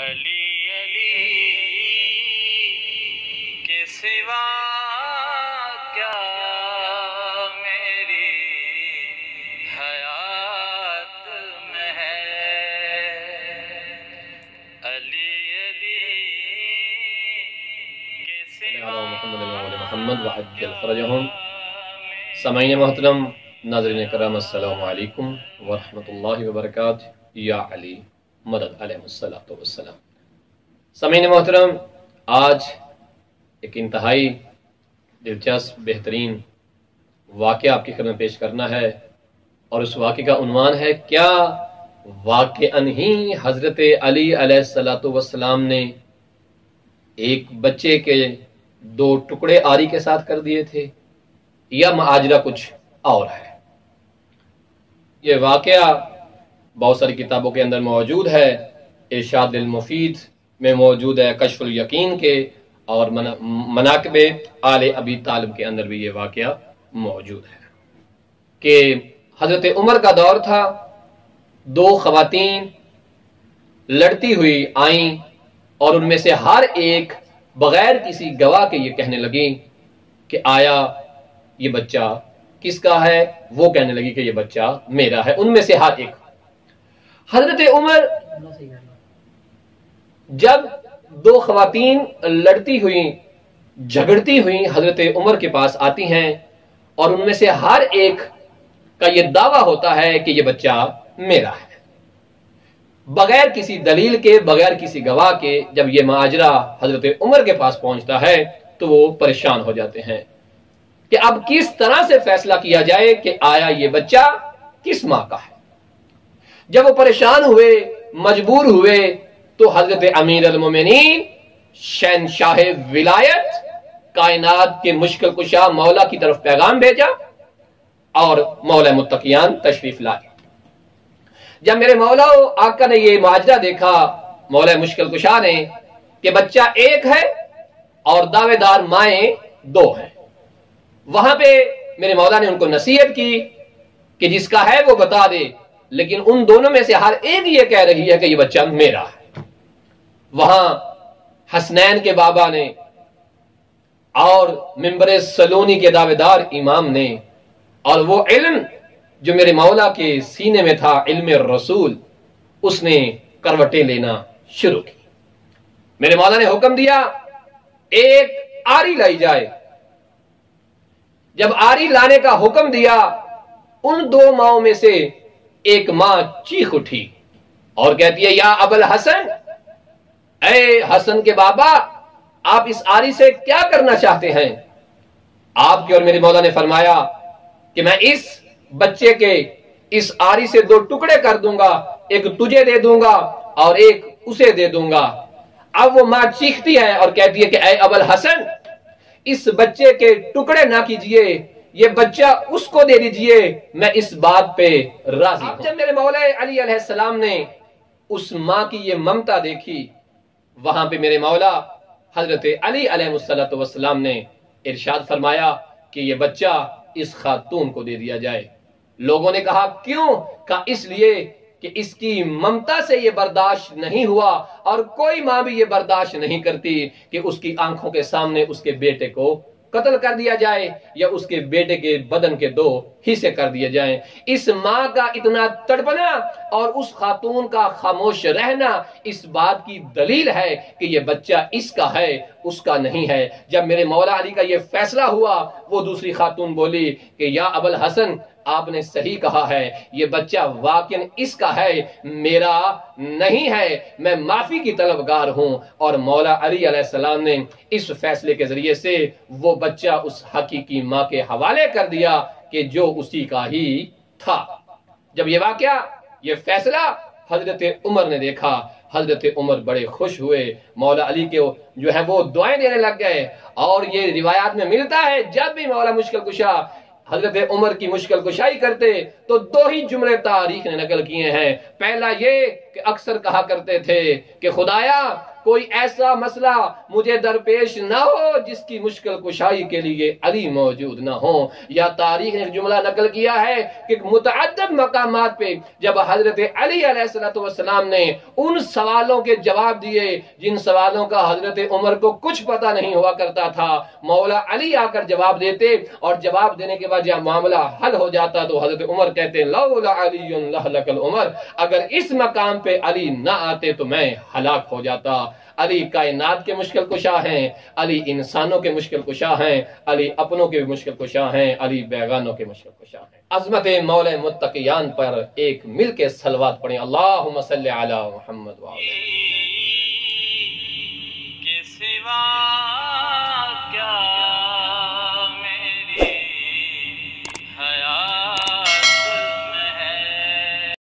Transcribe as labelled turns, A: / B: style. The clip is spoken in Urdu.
A: علی علی کے سوا کیا میری حیات میں ہے، علی علی کے سوا
B: محمد وعجل فرجہم۔ سامعین محترم، ناظرین کرام، السلام علیکم ورحمۃ اللہ وبرکاتہ۔ یا علی مدد علیہ السلام۔ سامعین محترم، آج ایک انتہائی دلچسپ بہترین واقعہ آپ کی خدمت پیش کرنا ہے، اور اس واقعے کا عنوان ہے کیا واقعاً ہی حضرت علی علیہ السلام نے ایک بچے کے 2 ٹکڑے آری کے ساتھ کر دیے تھے، یا ماجرا کچھ اور ہے؟ یہ واقعہ بہت ساری کتابوں کے اندر موجود ہے، ارشاد المفید میں موجود ہے، کشف الیقین کے، اور مناقب آل ابی طالب کے اندر بھی یہ واقعہ موجود ہے کہ حضرت عمر کا دور تھا، 2 خواتین لڑتی ہوئی آئیں، اور ان میں سے ہر ایک بغیر کسی گواہ کے یہ کہنے لگی کہ آیا یہ بچہ کس کا ہے؟ وہ کہنے لگی کہ یہ بچہ میرا ہے، ان میں سے ہر ایک۔ حضرت عمر جب 2 خواتین لڑتی ہوئی جھگڑتی ہوئی حضرت عمر کے پاس آتی ہیں، اور ان میں سے ہر ایک کا یہ دعویٰ ہوتا ہے کہ یہ بچہ میرا ہے، بغیر کسی دلیل کے، بغیر کسی گواہ کے جب یہ ماجرا حضرت عمر کے پاس پہنچتا ہے تو وہ پریشان ہو جاتے ہیں کہ اب کس طرح سے فیصلہ کیا جائے کہ آیا یہ بچہ کس ماں کا ہے۔ جب وہ پریشان ہوئے، مجبور ہوئے، تو حضرت امیر المومنین شہنشاہ ولایت کائنات کے مشکل کشا مولا کی طرف پیغام بھیجا، اور مولا متقیان تشریف لائے۔ جب میرے مولا آقا نے یہ ماجرا دیکھا، مولا مشکل کشا نے، کہ بچہ ایک ہے اور دعوے دار مائیں 2 ہیں، وہاں پہ میرے مولا نے ان کو نصیحت کی کہ جس کا ہے وہ بتا دے، لیکن ان دونوں میں سے ہر ایک یہ کہہ رہی ہے کہ یہ بچہ میرا ہے۔ وہاں حسنین کے بابا نے اور ممبر سلونی کے دعوے دار امام نے، اور وہ علم جو میرے مولا کے سینے میں تھا، علم رسول، اس نے کروٹیں لینا شروع کی۔ میرے مولا نے حکم دیا ایک آری لائی جائے۔ جب آری لانے کا حکم دیا، ان 2 ماؤں میں سے ایک ماں چیخ اٹھی اور کہتی ہے یا ابو الحسن، اے حسن کے بابا، آپ اس آری سے کیا کرنا چاہتے ہیں؟ آپ کے اور میرے مولا نے فرمایا کہ میں اس بچے کے اس آری سے 2 ٹکڑے کر دوں گا، ایک تجھے دے دوں گا اور ایک اسے دے دوں گا۔ اب وہ ماں چیختی ہے اور کہتی ہے کہ اے ابو الحسن، اس بچے کے ٹکڑے نہ کیجئے، یہ بچہ اس کو دے دیجئے، میں اس بات پہ راضی ہوں۔ جب میرے مولا علی علیہ السلام نے اس ماں کی یہ ممتا دیکھی، وہاں پہ میرے مولا حضرت علی علیہ السلام نے ارشاد فرمایا کہ یہ بچہ اس خاتون کو دے دیا جائے۔ لوگوں نے کہا کیوں؟ کہا اس لیے کہ اس کی ممتا سے یہ برداشت نہیں ہوا، اور کوئی ماں بھی یہ برداشت نہیں کرتی کہ اس کی آنکھوں کے سامنے اس کے بیٹے کو قتل کر دیا جائے، یا اس کے بیٹے کے بدن کے 2 حصے کر دیے جائیں۔ اس ماں کا اتنا تڑپنا اور اس خاتون کا خاموش رہنا اس بات کی دلیل ہے کہ یہ بچہ اس کا ہے، اس کا نہیں ہے۔ جب میرے مولا علی کا یہ فیصلہ ہوا، وہ دوسری خاتون بولی کہ یا ابو الحسن، آپ نے صحیح کہا ہے، یہ بچہ واقعاً اس کا ہے، میرا نہیں ہے، میں معافی کی طلبگار ہوں۔ اور مولا علی علیہ السلام نے اس فیصلے کے ذریعے سے وہ بچہ اس حقیقی ماں کے حوالے کر دیا کہ جو اسی کا ہی تھا۔ جب یہ واقعہ، یہ فیصلہ حضرت عمر نے دیکھا، حضرت عمر بڑے خوش ہوئے، مولا علی کے جو ہے وہ دعائیں دینے لگ گئے۔ اور یہ روایات میں ملتا ہے جب بھی مولا مشکل کشا حضرت عمر کی مشکل کشائی کرتے تو 2 ہی جملے تاریخ نے نقل کیے ہیں۔ پہلا یہ کہ اکثر کہا کرتے تھے کہ خدایا کوئی ایسا مسئلہ مجھے درپیش نہ ہو جس کی مشکل کشائی کے لیے علی موجود نہ ہو۔ یا تاریخ نے ایک جملہ نقل کیا ہے کہ متعدد مقامات پہ جب حضرت علی علیہ السلام نے ان سوالوں کے جواب دیے جن سوالوں کا حضرت عمر کو کچھ پتہ نہیں ہوا کرتا تھا، مولا علی آ کر جواب دیتے اور جواب دینے کے بعد جب معاملہ حل ہو جاتا تو حضرت عمر کہتے لولا علی لہلک العمر، اگر اس مقام پہ علی نہ آتے تو میں ہلاک ہو جاتا۔ علی کائنات کے مشکل کشا ہیں، علی انسانوں کے مشکل کشا ہیں، علی اپنوں کے مشکل کشا ہیں، علی بیگانوں کے مشکل کشا ہیں۔ عظمت مولا متقیان پر ایک مل کے صلوات پڑھیں، اللہم صلی علی محمد وعلی
A: کے سوا